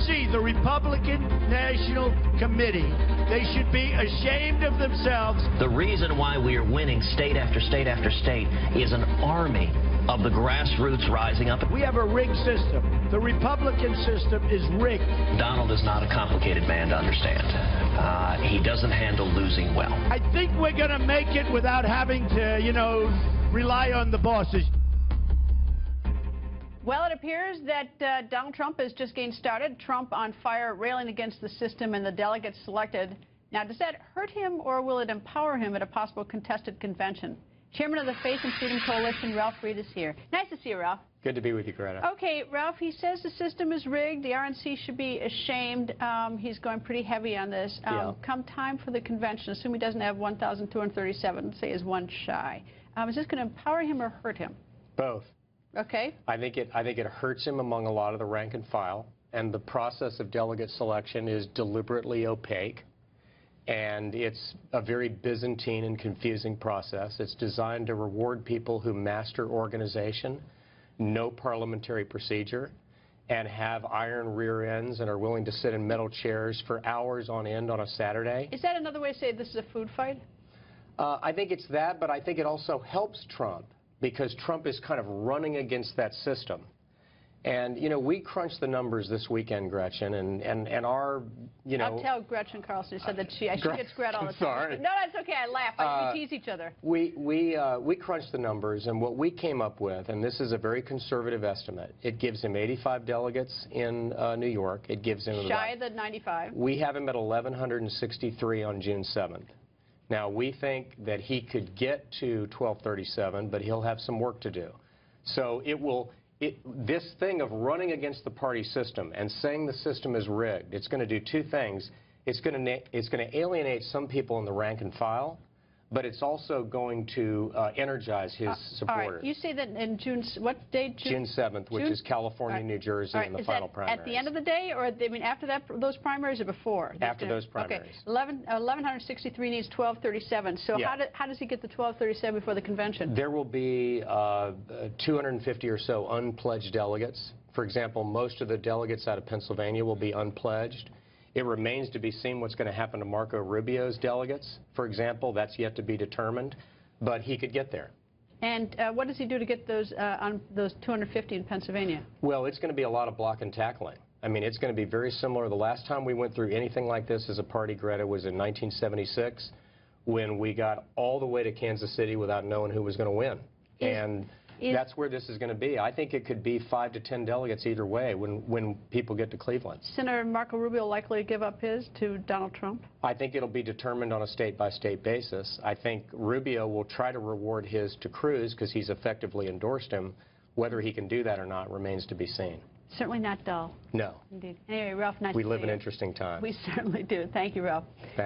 see the Republican National Committee. They should be ashamed of themselves. The reason why we are winning state after state after state is an army of the grassroots rising up. We have a rigged system. The Republican system is rigged. Donald is not a complicated man to understand. He doesn't handle losing well. I think we're going to make it without having to, rely on the bosses. Well, it appears that Donald Trump is just getting started. Trump on fire, railing against the system and the delegates selected. Now, does that hurt him or will it empower him at a possible contested convention? Chairman of the Faith and Freedom Coalition, Ralph Reed, is here. Nice to see you, Ralph. Good to be with you, Greta. Okay, Ralph, he says the system is rigged. The RNC should be ashamed. He's going pretty heavy on this. Come time for the convention, assume he doesn't have 1,237, say is one shy. Is this going to empower him or hurt him? Both. Okay. I think it hurts him among a lot of the rank and file, and the process of delegate selection is deliberately opaque, and it's a very Byzantine and confusing process. It's designed to reward people who master organization, know parliamentary procedure, and have iron rear ends and are willing to sit in metal chairs for hours on end on a Saturday. Is that another way to say this is a food fight? I think it's that, but I think it also helps Trump, because Trump is kind of running against that system. And, we crunched the numbers this weekend, Gretchen, and our, I'll tell Gretchen Carlson, who said that she gets Gret all the time. Sorry. No, that's okay. I laugh. We tease each other. We crunched the numbers, and what we came up with, and this is a very conservative estimate, it gives him 85 delegates in New York. It gives him shy of the 95. We have him at 1,163 on June 7th. Now, we think that he could get to 1237, but he'll have some work to do. So this thing of running against the party system and saying the system is rigged, it's going to do two things. It's going to alienate some people in the rank and file, but it's also going to energize his supporters. All right. You say that in June, what day? June 7th, which is California, New Jersey, and the final primaries. At the end of the day, or after that, those primaries, or before? After those primaries. Okay. 1,163 needs 1237. So how does he get the 1237 before the convention? There will be 250 or so unpledged delegates. For example, most of the delegates out of Pennsylvania will be unpledged. It remains to be seen what's going to happen to Marco Rubio's delegates. For example, that's yet to be determined, but he could get there. And what does he do to get those 250 in Pennsylvania? Well, it's going to be a lot of block and tackling. I mean, it's going to be very similar. The last time we went through anything like this as a party, Greta, was in 1976, when we got all the way to Kansas City without knowing who was going to win. And that's where this is going to be. I think it could be 5 to 10 delegates either way when people get to Cleveland. Senator Marco Rubio likely to give up his to Donald Trump? I think it'll be determined on a state-by-state basis. I think Rubio will try to reward his to Cruz because he's effectively endorsed him. Whether he can do that or not remains to be seen. Certainly not dull. No. Indeed. Anyway, Ralph, nice to see you. We live in interesting times. We certainly do. Thank you, Ralph. Thanks.